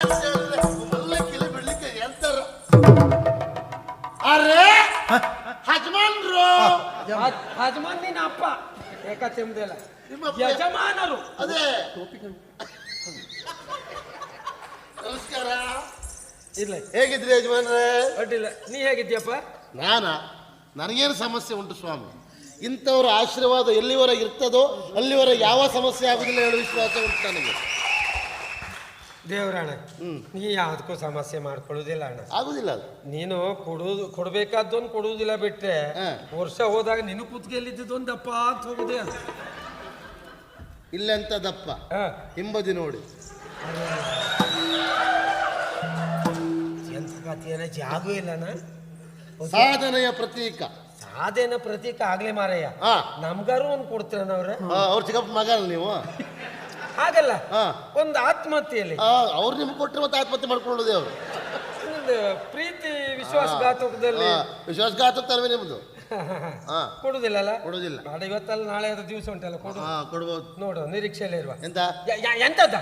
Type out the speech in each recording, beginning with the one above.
ಮಲ್ಲಕ್ಕಿಲಿ ಬಿಡ್ಲಿಕ್ಕೆ ಎಂತಾರ ಅರೆ ಹಜಮಾನ್ರು ಹಜಮಾನ್ ನಿನ್ನ ಅಪ್ಪ ಏಕತೆಂಬುದಿಲ್ಲ ನಿಮ್ಮ ಯಜಮಾನರು ಅದೇ ನಮಸ್ಕಾರ. ಇಲ್ಲ ಹೇಗಿದ್ರಿ ಯಜಮಾನ್ರೆ? ಅಡ್ಡಿಲ್ಲ. ನೀ ಹೇಗಿದ್ಯಪ್ಪ? ನನಗೇನು ಸಮಸ್ಯೆ ಉಂಟು ಸ್ವಾಮಿ. ಇಂಥವ್ರ ಆಶೀರ್ವಾದ ಎಲ್ಲಿವರೆಗೆ ಇರ್ತದೋ ಅಲ್ಲಿವರೆಗೆ ಯಾವ ಸಮಸ್ಯೆ ಆಗುದಿಲ್ಲ ಹೇಳೋ ವಿಶ್ವಾಸ ಉಂಟು ನನಗೆ. ದೇವರಾಣ ನೀ ಯಾವ್ದಕ್ಕೂ ಸಮಸ್ಯೆ ಮಾಡ್ಕೊಳ್ಳೋದಿಲ್ಲ ಅಣ್ಣ. ಆಗುದಿಲ್ಲ ಅದು. ನೀನು ಕೊಡ್ಬೇಕಾದ್ದೊಂದು ಕೊಡುವುದಿಲ್ಲ ಬಿಟ್ರೆ ವರ್ಷ ಹೋದಾಗ ನಿನ್ನ ಕುತ್ತಿಗೆಲ್ಲಿದ್ದೊಂದು ದಪ್ಪ ಅಂತ ಹೋಗುದೇ ಅದು. ಇಲ್ಲೆಂತ ದಪ್ಪ ಹಿಂಬದಿ ನೋಡಿ. ಎಂತ ಕಥೆಯನ್ನ ಜಾಗೂ ಇಲ್ಲಣ್ಣ. ಸಾಧನೆಯ ಪ್ರತೀಕ. ಸಾಧನೆ ಪ್ರತೀಕ ಆಗ್ಲೇ ಮಾರಯ್ಯ. ನಮ್ಗಾರು ಒಂದು ಕೊಡ್ತೀರಣ್ಣ ಅವ್ರ ಚಿಕ್ಕಪ್ಪ ಮಗ ನೀವು. ಹಾಗಲ್ಲ, ಒಂದು ಆತ್ಮಹತ್ಯೆಯಲ್ಲಿ ಅವ್ರು ನಿಮ್ಗೆ ಕೊಟ್ಟರೆ ಮತ್ತೆ ಆತ್ಮಹತ್ಯೆ ಮಾಡ್ಕೊಳ್ಳೋದೇ ಅವರು. ಪ್ರೀತಿ ವಿಶ್ವಾಸಘಾತಕದಲ್ಲಿ ವಿಶ್ವಾಸಘಾತಕಲ್ವೇ ನಿಮ್ದು. ಕೊಡುದಿಲ್ಲ. ಕೊಡುದಿಲ್ಲ. ನಾಳೆ ಇವತ್ತಲ್ಲ ನಾಳೆ ಅದು ದಿವಸ ಉಂಟಲ್ಲ ಕೊಡ್ಬೋದು. ನೋಡು ನಿರೀಕ್ಷೆಯಲ್ಲೇ ಇರುವ. ಎಂತ ಎಂತದ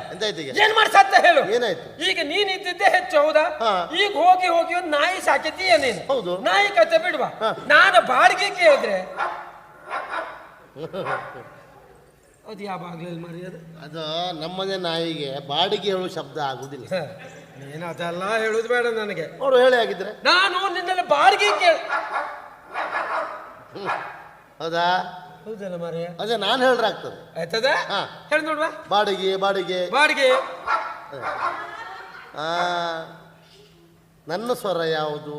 ಏನ್ ಮಾಡ್ಸತ್ತ ಹೇಳು. ಏನಾಯ್ತು? ಈಗ ನೀನ್ ಇದ್ದಿದ್ದೆ ಹೆಚ್ಚು ಹೌದಾ? ಈಗ ಹೋಗಿ ಹೋಗಿ ಒಂದು ನಾಯಿ ಸಾಕಿದ್ದೀಯ ನೀನು. ಹೌದು. ನಾಯಿ ಕತೆ ಬಿಡುವ. ನಾನು ಬಾಡಿಗೆ ಕೇಳಿದ್ರೆ ಅದು ಯಾವ ಬಾಗ್ಲಲ್ಲಿ ಮರ್ಯಾದ ಅದು ನಮ್ಮನೆ ನಾಯಿಗೆ ಬಾಡಿಗೆ ಹೇಳುವ ಶಬ್ದ ಆಗುದಿಲ್ಲ. ನೀನು ಅದೆಲ್ಲ ಹೇಳುದು ಬೇಡ ನನಗೆ. ನೋಡು ಹೇಳಿ ಆಗಿದ್ರೆ ನಾನು ನಿನ್ನೆಲ್ಲ ಬಾಡಿಗೆ ಕೇಳ. ಹೌದಾ? ಹೌದಲ್ಲ ಮರ್ಯ. ಅದೇ ನಾನು ಹೇಳ್ರಾಗ್ತದೆ. ಆಯ್ತದ ಹೇಳಿ ನೋಡುವ. ಬಾಡಿಗೆ ಬಾಡಿಗೆ ಬಾಡಿಗೆ. ನನ್ನ ಸ್ವರ ಯಾವುದು,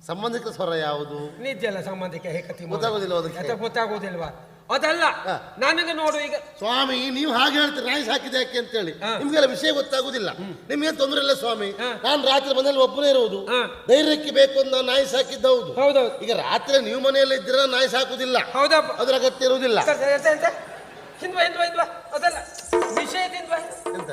ಸಂಬಂಧಿಕ ಸ್ವರ ಯಾವುದು? ನಿಜಲ್ಲ ಸಂಬಂಧಿಕ ಹೇಕತಿ ಗೊತ್ತಾಗೋದಿಲ್ಲ. ಗೊತ್ತಾಗೋದಿಲ್ವಾ? ಅದಲ್ಲ ನನಗೆ ನೋಡು ಈಗ. ಸ್ವಾಮಿ ನೀವು ಹಾಗೆ ಹೇಳ್ತೀರಿ ನಾಯಿ ಸಾಕಿದೆ ಯಾಕೆ ಅಂತ ಹೇಳಿ. ನಿಮ್ಗೆಲ್ಲ ವಿಷಯ ಗೊತ್ತಾಗುದಿಲ್ಲ. ನಿಮ್ಗೆ ತೊಂದರೆ ಇಲ್ಲ ಸ್ವಾಮಿ. ನಾನು ರಾತ್ರಿ ಮನೇಲಿ ಒಬ್ಬನೇ ಇರುವುದು. ಧೈರ್ಯಕ್ಕೆ ಬೇಕು ಅಂತ ನಾನು ನಾಯಿ ಸಾಕಿದ್ದ. ಹೌದು. ಈಗ ರಾತ್ರಿ ನೀವು ಮನೆಯಲ್ಲಿ ಇದ್ರೆ ನಾಯಿ ಸಾಕುದಿಲ್ಲ. ಹೌದಪ್ಪ. ಅದ್ರ ಅಗತ್ಯ ಇರುವುದಿಲ್ಲ. ಅದಲ್ಲ ವಿಷಯದಿಂದ ಎಂತ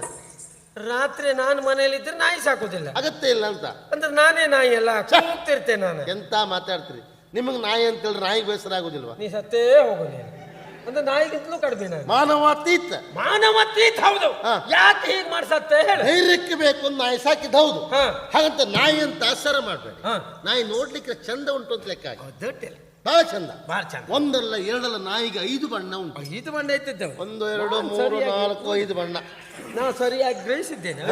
ರಾತ್ರಿ ನಾನು ಮನೆಯಲ್ಲಿದ್ದರೆ ನಾಯಿ ಸಾಕುದಿಲ್ಲ. ಅಗತ್ಯ ಇಲ್ಲ ಅಂತ ಅಂದ್ರೆ ನಾನೇ ನಾಯಿ ಎಲ್ಲ ಕೂಗ್ತಿರ್ತೇನೆ ನಾನು. ಎಂತ ಮಾತಾಡ್ತೀರಿ? ನಿಮಗೆ ನಾಯಿ ಅಂತ ಹೇಳಿ ನಾಯಿಗೆ ಬೇಸರ ಆಗುದಿಲ್ವಾ? ನೀ ಸತ್ತೇ ಹೋಗೋದು ಅಂದ್ರೆ ನಾಯಿಗಿಂತಲೂ ಕಡಿಮೆ. ನಾನು ಮಾನವಾತೀತ. ಹೌದು. ಯಾಕೆ ಹೀಗೆ ಮಾಡ್ಸತ್ತೆ ಹೇಳ. ಧೈರ್ಯಕ್ಕೆ ಬೇಕು ಒಂದು ನಾಯಿ ಸಾಕಿದ್ದು. ಹೌದು. ಹಾಗಂತ ನಾಯಿ ಅಂತ ಆಸರ ಮಾಡ್ಬೇಡಿ. ನಾಯಿ ನೋಡ್ಲಿಕ್ಕೆ ಚಂದ ಉಂಟು ಅಂತ ಲೆಕ್ಕ ಹಾಕಿ. ಬಹಳ ಚಂದ. ಒಂದಲ್ಲ ಎರಡಲ್ಲ, ನಾಯಿಗೆ 5 ಬಣ್ಣ ಉಂಟು. 5 ಬಣ್ಣ ಇತ್ತಿದ್ದೇವೆ. 1 2 3 4 5 ಬಣ್ಣ. ನಾ ಸರಿಯಾಗಿ ಗ್ರಹಿಸಿದ್ದೇನೆ.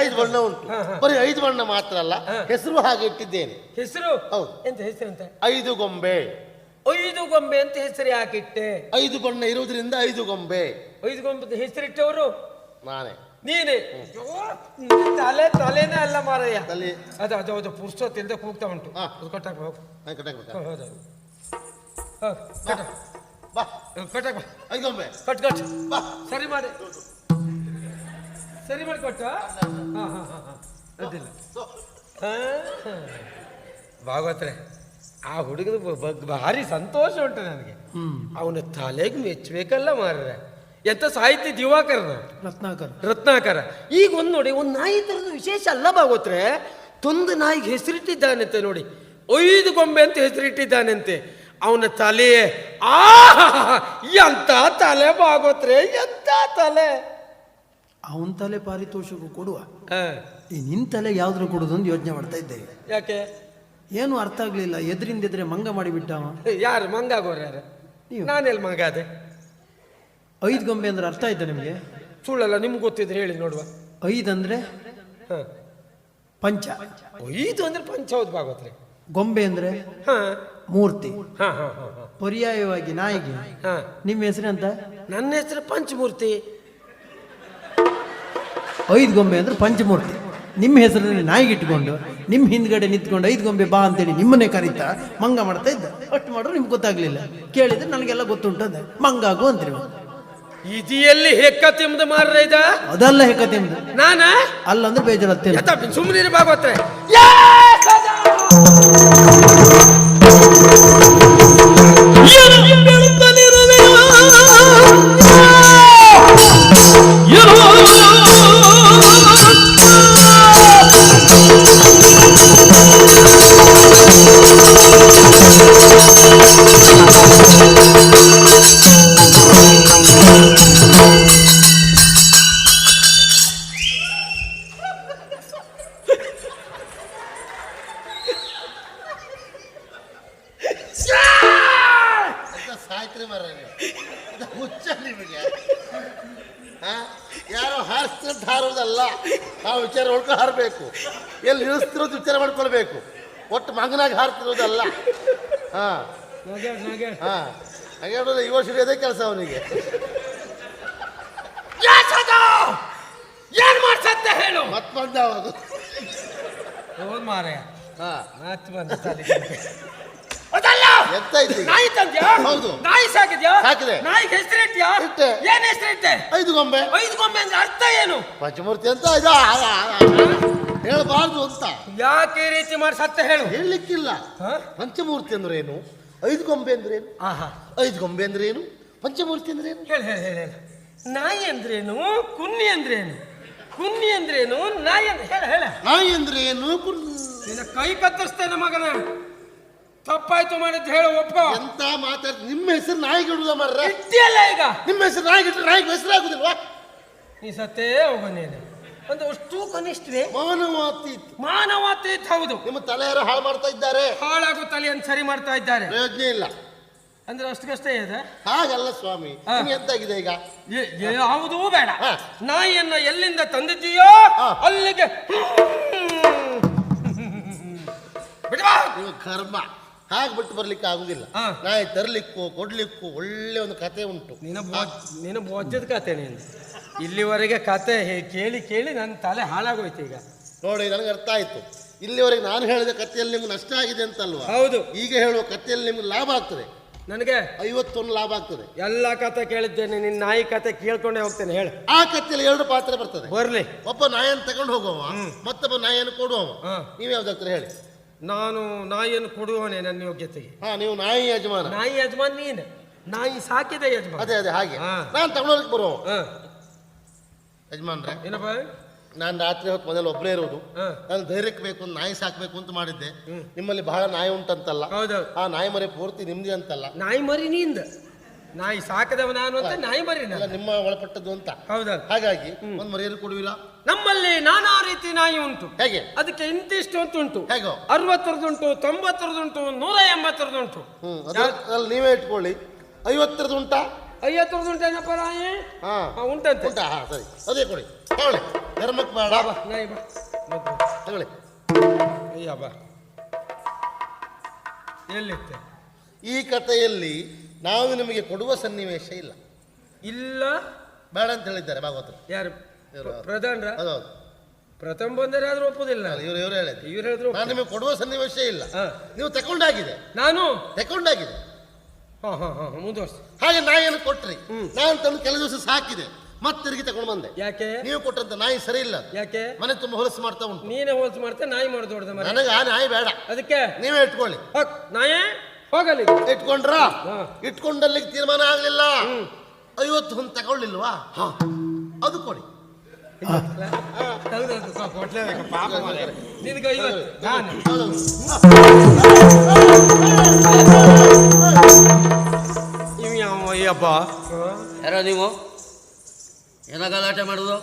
5 ಬಣ್ಣ ಉಂಟು. ಬರೀ 5 ಬಣ್ಣ ಮಾತ್ರ ಅಲ್ಲ, ಹೆಸರು ಹಾಗೆ ಇಟ್ಟಿದ್ದೇನೆ. ಹೆಸರು? ಹೌದು. ಎಂತ ಹೆಸರು ಅಂತ? 5 ಗೊಂಬೆ. 5 ಗೊಂಬೆ ಅಂತ ಹೆಸರು ಯಾಕಿಟ್ಟೆ? 5 ಬಣ್ಣ ಇರುವುದರಿಂದ 5 ಗೊಂಬೆ. 5 ಗೊಂಬೆ ಹೆಸರಿಟ್ಟವರು ನಾನೇ. ನೀನೆ. ತಲೆನೇ ಅಲ್ಲ ಮಾರಯ್ಯ. ಅದು ಪುರುಷೋತ್ತಿಂದ ಕೂಗ್ತಾ ಉಂಟು. ಕಟ್ಟಾಕ ಹೋಗು. ಹೌದು. ಸರಿ ಮಾಡಿ ಕೊಟ್ಟ. ಅದಿಲ್ಲ ಭಾಗವತ್ರೆ, ಆ ಹುಡುಗದ ಭಾರಿ ಸಂತೋಷ ಉಂಟು ನನಗೆ. ಅವನ ತಲೆಗೆ ಮೆಚ್ಚಬೇಕಲ್ಲ ಮಾರ್ರೆ. ಎಂತ ಸಾಹಿತ್ಯ ದಿವಾಕರ ರತ್ನಾಕರ. ಈಗ ಒಂದು ನೋಡಿ, ಒಂದು ನಾಯಿ ತರದ ವಿಶೇಷ ಅಲ್ಲ ಭಾಗವತ್ರೆ. ತೊಂದು ನಾಯಿಗೆ ಹೆಸರಿಟ್ಟಿದ್ದಾನಂತೆ ನೋಡಿ. 5 ಗೊಂಬೆ ಅಂತ ಹೆಸರಿಟ್ಟಿದ್ದಾನಂತೆ. ಅವನ ತಲೆ ಎಂತ ತಲೆ ಭಾಗವತ್ರೆ, ಎಂತ ತಲೆ. ಅವನ ತಲೆ ಪಾರಿತೋಷಕ ಕೊಡುವ. ನಿನ್ ತಲೆ ಯಾವ್ದ್ರ ಕೊಡುದು ಯೋಚನೆ ಮಾಡ್ತಾ ಇದ್ದೇವೆ. ಯಾಕೆ? ಏನು ಅರ್ಥ ಆಗ್ಲಿಲ್ಲ. ಎದ್ರಿಂದಿದ್ರೆ ಮಂಗ ಮಾಡಿಬಿಟ್ಟವ. ಯಾರು ಮಂಗ ಆಗೋರು? ಯಾರು? ನಾನೆಲ್ಲಿ ಮಂಗ ಅದೇ. 5 ಗೊಂಬೆ ಅಂದ್ರೆ ಅರ್ಥ ಆಯ್ತಾ ನಿಮ್ಗೆ? ಸುಳ್ಳಲ್ಲ, ನಿಮ್ಗೆ ಗೊತ್ತಿದ್ರೆ ಹೇಳಿ ನೋಡುವ. 5 ಅಂದ್ರೆ ಪಂಚ. 5 ಅಂದ್ರೆ ಪಂಚ. ಹೌದು ಭಾಗವತ್ರೆ. ಗೊಂಬೆ ಅಂದ್ರೆ ಮೂರ್ತಿ. ಪರ್ಯಾಯವಾಗಿ ನಾಯಿಗೆ ನಿಮ್ಮ ಹೆಸರು ಅಂತ? ನನ್ನ ಹೆಸರು ಪಂಚಮೂರ್ತಿ. 5 ಗೊಂಬೆ ಅಂದ್ರೆ ಪಂಚಮೂರ್ತಿ. ನಿಮ್ಮ ಹೆಸರಲ್ಲಿ ನಾಯಿಗೆ ಇಟ್ಕೊಂಡು ನಿಮ್ಮ ಹಿಂದ್ಗಡೆ ನಿಂತ್ಕೊಂಡು 5 ಗೊಂಬೆ ಬಾ ಅಂತೇಳಿ ನಿಮ್ಮನ್ನೇ ಕರೀತಾ ಮಂಗ ಮಾಡ್ತಾ ಇದ್ದ. ಅಷ್ಟು ಮಾಡ್ರು ನಿಮ್ಗೆ ಗೊತ್ತಾಗ್ಲಿಲ್ಲ. ಕೇಳಿದ್ರೆ ನನಗೆಲ್ಲ ಗೊತ್ತುಂಟು. ಅದ ಮಂಗಾಗು ಅಂತೀರಿ. ಇದಿಯಲ್ಲಿ ಹೆಕ್ಕ ತಿಂಬುದು ಮಾರ್ರ ಇದ? ಅದಲ್ಲ ಹೆಕ್ಕ ತಿಂಬುದು. ನಾನ ಅಲ್ಲ ಅಂದ್ರೆ ಬೇಜಾರತ್ತೆ. ಸುಮ್ಮನೆ ಭಾಗವತ್ರೆ. ನಿಮಗೆ? ಯಾರೋ ಹಾರಿಸ್ತಿರೋದು ಹಾರೋದಲ್ಲ, ನಾವು ವಿಚಾರ ಹೊಡ್ಕೊಂಡು ಹಾರಬೇಕು. ಎಲ್ಲಿ ಇಳಿಸ್ತಿರೋದು ವಿಚಾರ ಮಾಡ್ಕೊಳ್ಬೇಕು, ಒಟ್ಟು ಮಗನಾಗಿ ಹಾರ್ತಿರೋದಲ್ಲ. ಹಾ ಹಾ ಹಾಗೆ ಯುವ ಅದೇ ಕೆಲಸ ಅವನಿಗೆ. ಏನ್ ಮಾಡ್ಸತ್ತ ಹೇಳು. ಮತ್ ಬಂದ ಅವಾಗ. ಹೌದು ಮಾರಾಯ. ಹಾ ಮತ್ ಬಂದ ಎಂತ ಐತಿ? ನಾಯಿ ತಂದ್ಯಾ? ಹೌದು. ನಾಯಿ ಸಾಕಿದ್ಯಾ? ಸಾಕಿದೆ. ನಾಯಿಗೆ ಹೆಸರಿಟ್ಯಾ? ಇಟ್ಟೆ. ಏನ್ ಹೆಸರಿಟ್ಟೆ? 5 ಗೊಂಬೆ. 5 ಗೊಂಬೆ ಅಂದ್ರೆ ಅರ್ಥ ಏನು? ಪಂಚಮೂರ್ತಿ ಅಂತ ಹೇಳಬಾರ್ದು ಅಂತ. ಯಾಕೆ ಈ ರೀತಿ ಮಾಡ್ಸತ್ತ ಹೇಳು. ಹೇಳಲಿಕ್ಕಿಲ್ಲ. ಪಂಚಮೂರ್ತಿ ಅಂದ್ರೆ ಏನು, 5 ಗೊಂಬೆ ಅಂದ್ರೆ ಏನು? 5 ಗೊಂಬೆ ಅಂದ್ರೆ ಏನು, ಪಂಚಮೂರ್ತಿ ಅಂದ್ರೆ ಏನು? ಹೇಳ ಹೇಳ ಹೇಳ. ನಾಯಿ ಅಂದ್ರೇನು, ಕುನ್ನಿ ಅಂದ್ರೇನು? ಕುನ್ನಿ ಅಂದ್ರೇನು, ನಾಯಿ ಅಂದ್ರೆ ಹೇಳ ಹೇಳ. ನಾಯಿ ಅಂದ್ರೆ ಏನು? ನಿನ್ನ ಕೈ ಕತ್ತರಿಸ್ತೇನೆ ಮಗನ. ತಪ್ಪಾಯ್ತು ಮಾಡಿದ್ದು ಹೇಳು, ಒಪ್ಪ. ಎಂತ ಮಾತಾಡ್, ನಿಮ್ಮ ಹೆಸರು ನಾಯಿಗೆ ಇಡುದ ಮರ್ರ. ಇಟ್ಟಿಯಲ್ಲ ಈಗ. ನಿಮ್ಮ ಹೆಸರು ನಾಯಿಗೆ ಇಟ್ಟರೆ ನಾಯಿಗೆ ಹೆಸರಾಗುದಿಲ್ವಾ? ನೀ ಸತ್ತೇ ಹೋಗ ನೀನು. ಒಂದು ಅಷ್ಟು ಕನಿಷ್ಠವೇ? ಮಾನವಾತೀತ. ಮಾನವಾತೀತ ಹೌದು. ನಿಮ್ಮ ತಲೆ ಯಾರು ಹಾಳು ಮಾಡ್ತಾ ಇದ್ದಾರೆ. ಹಾಳಾಗೋ ತಲೆಯನ್ನು ಸರಿ ಮಾಡ್ತಾ ಇದ್ದಾರೆ. ಪ್ರಯೋಜನ ಇಲ್ಲ ಅಂದ್ರೆ ಅಷ್ಟಕ್ಕಷ್ಟೇ ಇದೆ. ಹಾಗಲ್ಲ ಸ್ವಾಮಿ, ಎಂತಾಗಿದೆ ಈಗ? ಯಾವುದೂ ಬೇಡ. ನಾಯಿಯನ್ನ ಎಲ್ಲಿಂದ ತಂದಿದ್ದೀಯೋ ಅಲ್ಲಿಗೆ ನೀವು ಕರ್ಮ. ಹಾಗೆ ಬಿಟ್ಟು ಬರ್ಲಿಕ್ಕೆ ಆಗುದಿಲ್ಲ. ನಾಯಿ ತರ್ಲಿಕ್ಕೂ ಕೊಡ್ಲಿಕ್ಕೂ ಒಳ್ಳೆ ಒಂದು ಕತೆ ಉಂಟು. ನೀನು ಬೋಜ್ಜದ ಕತೆ. ನೀನು ಇಲ್ಲಿವರೆಗೆ ಕತೆ ಕೇಳಿ ಕೇಳಿ ನನ್ನ ತಲೆ ಹಾಳಾಗೋಯ್ತು ಈಗ. ನೋಡಿ, ನನಗೆ ಅರ್ಥ ಆಯ್ತು. ಇಲ್ಲಿವರೆಗೆ ನಾನು ಹೇಳಿದ ಕಥೆಯಲ್ಲಿ ನಿಮ್ಗೆ ನಷ್ಟ ಆಗಿದೆ ಅಂತಲ್ವಾ? ಹೌದು. ಈಗ ಹೇಳುವ ಕಥೆಯಲ್ಲಿ ನಿಮ್ಗೆ ಲಾಭ ಆಗ್ತದೆ. ನನಗೆ 51 ಲಾಭ ಆಗ್ತದೆ. ಎಲ್ಲ ಕತೆ ಕೇಳಿದ್ದೇನೆ, ನಿನ್ನ ನಾಯಿ ಕತೆ ಕೇಳ್ಕೊಂಡೇ ಹೋಗ್ತೇನೆ. ಹೇಳು. ಆ ಕಥೆಯಲ್ಲಿ 2 ಪಾತ್ರ ಬರ್ತದೆ. ಬರ್ಲಿ. ಒಬ್ಬ ನಾಯಿಯನ್ನು ತಗೊಂಡು ಹೋಗುವ, ಮತ್ತೊಬ್ಬ ನಾಯಿಯನ್ನು ಕೊಡುವವ. ನೀವು ಯಾವ್ದಾಗ್ತಾರೆ ಹೇಳಿ? ನಾನು ನಾಯಿಯನ್ನು ಕೊಡುವವನೇ ನನ್ನ ಯೋಗ್ಯತೆಗೆ. ನೀವು ನಾಯಿ ಯಜಮಾನ. ನಾಯಿ ಯಜಮಾನ್ ನೀನು, ನಾಯಿ ಸಾಕಿದ ಯಜಮಾನ. ಅದೇ ಅದೇ ಹಾಗೆ ನಾನು ತಗೊಂಡೋಗಕ್ಕೆ ಬರುವ ಯಜಮಾನ್ರೆ. ಏನಪ್ಪ? ನಾನು ರಾತ್ರಿ ಹೊತ್ತು ಮನೇಲಿ ಒಬ್ಬರೇ ಇರೋದು. ನಾನು ಧೈರ್ಯಕ್ಕೆ ಬೇಕು, ಒಂದು ನಾಯಿ ಸಾಕ್ಬೇಕು ಅಂತ ಮಾಡಿದ್ದೆ. ನಿಮ್ಮಲ್ಲಿ ಬಹಳ ನಾಯಿ ಉಂಟಂತಲ್ಲ? ಹೌದೌದು. ಆ ನಾಯಿ ಮರಿ ಪೂರ್ತಿ ನಿಮ್ದೇ ಅಂತಲ್ಲ? ನಾಯಿ ಮರಿ ನಿಂದ, ನಾಯಿ ಸಾಕದವ ನಾನು ಅಂತ. ನಾಯಿ ಮರಿ ನಿಮ್ಮ ಒಳಪಟ್ಟದ್ದು ಅಂತ. ಹೌದೌದು. ಹಾಗಾಗಿ ಒಂದು ಮರಿಯನ್ನು ಕೊಡುವಿರಾ? ನಮ್ಮಲ್ಲಿ ನಾನಾ ರೀತಿ ನಾಯಿ ಉಂಟು. ಹೇಗೆ? ಅದಕ್ಕೆ ಇಂತಿಷ್ಟು ಅಂತ ಉಂಟು. ಹೇಗೋ? 60ರದುಂಟು, 90ರದುಂಟು, 180ರದುಂಟು. ನೀವೇ ಇಟ್ಕೊಳ್ಳಿ. 50ರದ್ದು ಉಂಟಾ? 50ರದುಂಟು. ಏನಪ್ಪ ನಾಯಿ? ಉಂಟಂತೆ. ಉಂಟಾ? ಸರಿ, ಅದೇ ಕೊಡಿ. ತಗೊಳ್ಳಿ, ಧರ್ಮಕ್ಕೆ ಬೇಡ. ನಾಯಿ ತಗೊಳ್ಳಿ. ಅಯ್ಯ ಬಾ. ಎಲ್ಲಿತ್ತೆ? ಈ ಕಥೆಯಲ್ಲಿ ನಾವು ನಿಮಗೆ ಕೊಡುವ ಸನ್ನಿವೇಶ ಇಲ್ಲ. ಇಲ್ಲ ಬೇಡ ಅಂತ ಹೇಳಿದ್ದಾರೆ ಭಾಗವತರು. ಯಾರು? ಪ್ರಧಾನರ? ಹೌದೌದು. ಪ್ರಥಮ ಬಂದರೆ ಆದ್ರೂ ಒಪ್ಪುದಿಲ್ಲ. ಇವ್ರು ಹೇಳಿದ್ರು. ಇವ್ರು ಹೇಳಿದ್ರು ನಾನು ನಿಮಗೆ ಕೊಡುವ ಸನ್ನಿವೇಶ ಇಲ್ಲ. ನೀವು ತಕೊಂಡಾಗಿದೆ. ನಾನು ತಕೊಂಡಾಗಿದೆ. ಮುಂದುವರ್ಸಿ. ಹಾಗೆ ನಾಯಿಯನ್ನು ಕೊಟ್ರಿ. ನಾನು ತಂದು ಕೆಲ ದಿವಸ ಸಾಕಿದೆ, ಮತ್ತೆ ತಿರುಗಿ ತಗೊಂಡು ಬಂದೆ. ಯಾಕೆ? ನೀವು ಕೊಟ್ಟಂತ ನಾಯಿ ಸರಿ ಇಲ್ಲ. ಯಾಕೆ? ಮನೆ ತುಂಬ ಹೊಲಸು ಮಾಡ್ತಾ ಉಂಟು. ನೀನೇ ಹೊಲಸು ಮಾಡ್ತಾ, ನಾಯಿ ಮಾಡೋದು ಹೊಡೆದ. ನನಗೆ ಆ ನಾಯಿ ಬೇಡ. ಅದಕ್ಕೆ ನೀವೇ ಇಟ್ಕೊಳ್ಳಿ. ನಾಯೇ ಹೋಗಲಿ. ಇಟ್ಕೊಂಡ್ರ? ಇಟ್ಕೊಂಡಲ್ಲಿಗೆ ತೀರ್ಮಾನ ಆಗ್ಲಿಲ್ಲ. 50 ಹೊಂದು ತಗೊಳ್ಳಿಲ್ವಾ? ಅದು ಕೊಡಿ. ಅಯ್ಯಪ್ಪ, ಯಾರ ನೀವು? ಏನ ಗಲಾಟೆ ಮಾಡುದು?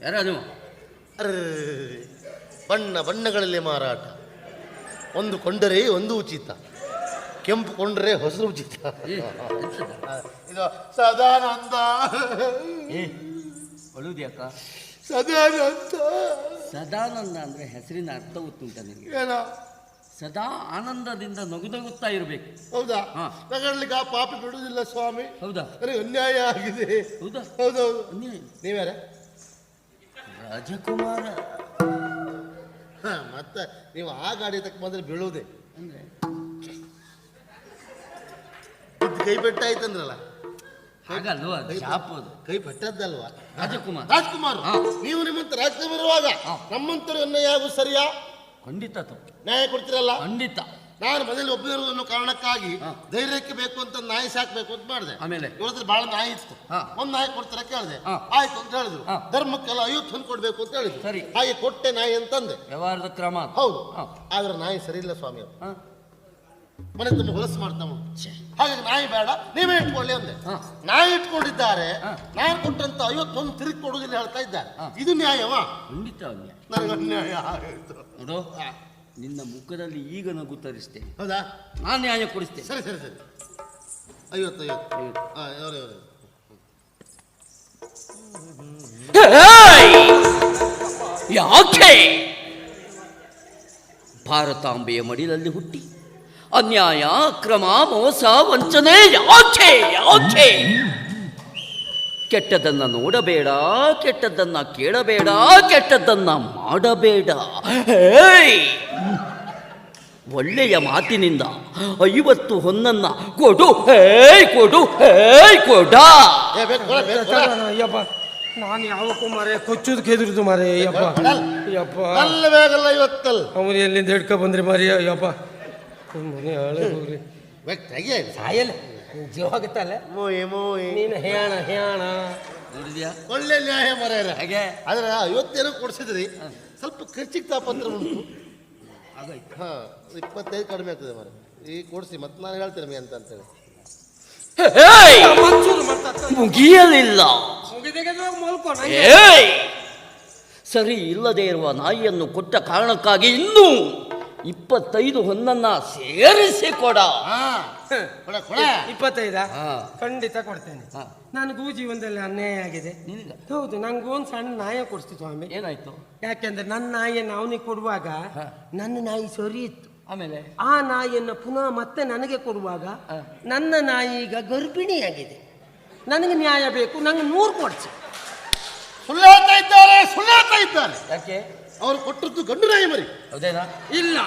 ಯಾರ ನೀವು? ಬಣ್ಣ ಬಣ್ಣಗಳಲ್ಲಿ ಮಾರಾಟ. ಒಂದು ಕೊಂಡರೆ ಒಂದು ಉಚಿತ, ಕೆಂಪು ಕೊಂಡ್ರೆ ಹೊಸರು ಉಚಿತ. ಇದು ಸದಾನಂದ. ಒಳುದ್ಯಾಕ? ಸದಾನಂದ. ಸದಾನಂದ ಅಂದ್ರೆ ಹೆಸರಿನ ಅರ್ಥ ಗೊತ್ತುಂಟ ನಿಮಗೆ? ಏನ? ಸದಾ ಆನಂದದಿಂದ ನಗುನಗುತ್ತಾ ಇರಬೇಕು. ಹೌದಾ? ನಗಡ್ಲಿಕ್ಕೆ ಆ ಪಾಪಿ ಬಿಡುವುದಿಲ್ಲ ಸ್ವಾಮಿ. ಹೌದಾ? ನನಗೆ ಅನ್ಯಾಯ ಆಗಿದೆ. ಹೌದಾ? ಹೌದೌದು. ನೀವ್ಯಾರ? ರಾಜಕುಮಾರ. ಮತ್ತೆ ನೀವು ಆ ಗಾಡಿ ತಕ್ಕ ಬಂದ್ರೆ ಬೀಳುವುದೇ ಅಂದ್ರೆ ಕೈ ಪೆಟ್ಟಾಯ್ತಂದ್ರಲ್ಲ, ಹಾಗಲ್ವ? ಶಾಪದು ಕೈ ಪೆಟ್ಟದ್ದಲ್ವಾ? ರಾಜಕುಮಾರ್. ರಾಜ್ಕುಮಾರ್. ನೀವು ನಿಮ್ಮಂತ ರಾಜಕುಮಾರ್ ಇರುವಾಗ ನಮ್ಮಂತರು ಅನ್ಯಾಯ ಆಗುವುದು ಸರಿಯಾ? ಖಂಡಿತ ತಪ್ಪು. ನ್ಯಾಯ ಕೊಡ್ತಿರಲ್ಲ? ಖಂಡಿತ. ನಾನು ಮನೇಲಿ ಒಬ್ಬನಿರೋದನ್ನು ಕಾರಣಕ್ಕಾಗಿ ಧೈರ್ಯಕ್ಕೆ ಬೇಕು ಅಂತ ನಾಯಿ ಸಾಕ್ಬೇಕು ಅಂತ ಮಾಡಿದೆ. ಆಮೇಲೆ ಇವ್ರ ಬಹಳ ನಾಯಿ ಇತ್ತು. ಒಂದ್ ನಾಯಿ ಕೊಡ್ತಾರೆ ಕೇಳಿದೆ, ಆಯ್ತು ಅಂತ ಹೇಳಿದ್ರು. ಧರ್ಮಕ್ಕೆಲ್ಲ 50 ಹೊಂದು ಕೊಡ್ಬೇಕು ಅಂತ ಹೇಳಿದ್ರು. ಸರಿ, ಹಾಗೆ ಕೊಟ್ಟೆ ನಾಯಿ ಅಂತಂದೆ. ವ್ಯವಹಾರದ ಕ್ರಮ. ಹೌದು. ಆದ್ರೆ ನಾಯಿ ಸರಿ ಇಲ್ಲ ಸ್ವಾಮಿ. ಅವರು ಮನೆ ತುಂಬ ಹೊಲಸು ಮಾಡ್ತಾ ಉಂಟು. ಹಾಗಾಗಿ ನಾಯಿ ಬೇಡ, ನೀವೇ ಇಟ್ಕೊಳ್ಳಿ ಅಂದೆ. ನಾಯಿ ಇಟ್ಕೊಂಡಿದ್ದಾರೆ. ನಾನು ಕೊಟ್ಟಂತ 50 ಹೊಂದು ತಿರುಗಿ ಕೊಡುವುದಿಲ್ಲ ಹೇಳ್ತಾ ಇದ್ದಾರೆ. ಇದು ನ್ಯಾಯವಾ? ಖಂಡಿತ ಅನ್ಯಾಯ. ನನಗೆ ಅನ್ಯಾಯ ಆಯಿತು. ನೋಡು, ನಿನ್ನ ಮುಖದಲ್ಲಿ ಈಗ ನಗು ತರಿಸ್ತೇನೆ. ಹೌದಾ? ನಾನು ನ್ಯಾಯ ಕೊಡಿಸ್ತೇನೆ. ಸರಿ ಸರಿ ಸರಿ. 50 ಇವರೇ ಯಾಕೆ ಭಾರತಾಂಬೆಯ ಮಡಿಲಲ್ಲಿ ಹುಟ್ಟಿ ಅನ್ಯಾಯ ಅಕ್ರಮ ಮೋಸ ವಂಚನೆ ಯಾಕೆ ಯಾಕೆ ಕೆಟ್ಟದನ್ನ ನೋಡಬೇಡ, ಕೆಟ್ಟದನ್ನ ಕೇಳಬೇಡ, ಕೆಟ್ಟದನ್ನ ಮಾಡಬೇಡ. ಒಳ್ಳೆಯ ಮಾತಿನಿಂದ 50 ಹೊನ್ನನ್ನ ಕೊಡು, ಕೊಡು, ಕೊಡ. ಅಯ್ಯಪ್ಪ ನಾನು ಯಾವಕ್ಕೂ ಮಾರೇ ಕೊಚ್ಚೋದು ಕೆದುರುದು ಮಾರೇ. ಅಯ್ಯಪ್ಪ ಅಯ್ಯಪ್ಪ ಬೇಗಲ್ಲ ಇವತ್ತಲ್ಲ ಅವನು ಎಲ್ಲಿಂದ ಹಿಡ್ಕೊ ಬಂದ್ರಿ ಮಾರಿ. ಅಯ್ಯಪ್ಪ ಮನೆ ಹಾಳೆ ಹೋಗ್ಲಿ ಸಾಯಲ್ಲ ಜೀವ ಆಗುತ್ತಲ್ಲ. ನೀನು ಹೇಣ ಹೇಣ ನೋಡಿದ್ಯಾ ಒಳ್ಳೆ ನ್ಯಾಯ ಮರ್ಯಾರ ಹಾಗೆ. ಆದ್ರೆ 50 ಕೊಡ್ಸಿದ್ರಿ, ಸ್ವಲ್ಪ ಖರ್ಚಿಗೆ ತಾಪತ್ರ ಉಂಟು. ಹಾ 25 ಕಡಿಮೆ ಆಗ್ತದೆ ಮರ. ಈಗ ಕೊಡಿಸಿ ಮತ್ತೆ ನಾನು ಹೇಳ್ತೇನೆ ಅಂತ ಅಂತೇಳಿ ಮುಗಿಯಲಿಲ್ಲ. ಸರಿ ಇಲ್ಲದೆ ಇರುವ ನಾಯಿಯನ್ನು ಕೊಟ್ಟ ಕಾರಣಕ್ಕಾಗಿ ಇನ್ನೂ 25 ಹೊನ್ನನ್ನ ಸೇರಿಸಿ ಕೊಡ. 25 ಖಂಡಿತ ಕೊಡ್ತೇನೆ. ನನಗೂ ಜೀವನದಲ್ಲಿ ಅನ್ಯಾಯ ಆಗಿದೆ. ಹೌದು, ನಂಗೂ ಒಂದು ಸಣ್ಣ ನಾಯಿ ಕೊಡಿಸ್ತು ಸ್ವಾಮಿ. ಏನಾಯ್ತು? ಯಾಕೆಂದ್ರೆ ನನ್ನ ನಾಯಿಯನ್ನು ಅವನಿಗೆ ಕೊಡುವಾಗ ನನ್ನ ನಾಯಿ ಸರಿ ಇತ್ತು. ಆಮೇಲೆ ಆ ನಾಯಿಯನ್ನು ಪುನಃ ಮತ್ತೆ ನನಗೆ ಕೊಡುವಾಗ ನನ್ನ ನಾಯಿ ಈಗ ಗರ್ಭಿಣಿಯಾಗಿದೆ. ನನಗೆ ನ್ಯಾಯ ಬೇಕು, ನಂಗೆ 100 ಕೊಡ್ಸಿ. ಸುಳ್ಳು ಹೇಳ್ತಾ ಇದ್ದಾರೆ. ಯಾಕೆ? ಅವ್ರು ಕೊಟ್ಟದ್ದು ಗಂಡು ನಾಯಿ ಮರಿ. ಹೌದೇನಾ? ಇಲ್ಲ,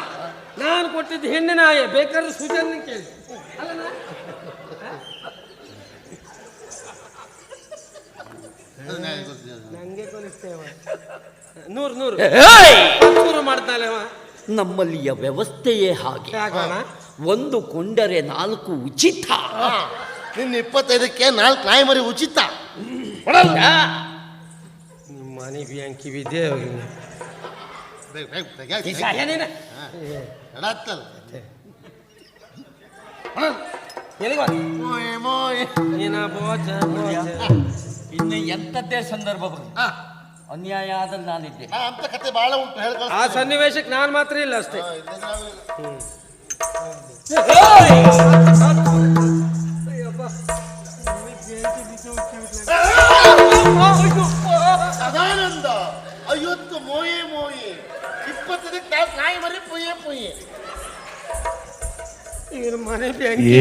ನಾನು ಕೊಟ್ಟಿದ್ದು ಹೆಣ್ಣು ನಾಯಿ. ಬೇಕಾದ್ರೆ ಸುಜನ್ ಕೇಳಿ. ಅಲ್ಲ ನಂಗೆ ಕೊಲಿಸ್ತೇವ 100 ಮಾಡ್ತಾಳೆ. ನಮ್ಮಲ್ಲಿಯ ವ್ಯವಸ್ಥೆಯೇ ಹಾಗೆ. ಒಂದು ಕೊಂಡರೆ 4 ಉಚಿತ. ನಿನ್ನ 25ಕ್ಕೆ 4 ನಾಯಿ ಮರಿ ಉಚಿತ. ನಿಮ್ಮ ಮನೆ ಬ್ಯಾಂಕಿ ವಿದ್ಯೆ ಇನ್ನು ಎಂಥದ್ದೇ ಸಂದರ್ಭ ಅನ್ಯಾಯ ಆದಲ್ಲಿ ನಾನಿದ್ದೆ. ಅಂತ ಕತೆ ಬಹಳ ಉಂಟು, ಹೇಳ್ಕೊಳ್ಳ. ಆ ಸನ್ನಿವೇಶಕ್ಕೆ ನಾನು ಮಾತ್ರ ಇಲ್ಲ ಅಷ್ಟೇ. ಸದಾನಂದ 50 ಮೋಯೆ 25ಕ್ಕೆ ನಾಯಿ ಮರಿ ಪುಯ್ಯೆ. ಇವ್ರ ಮನೆ ಬ್ಯಾಂಕಿ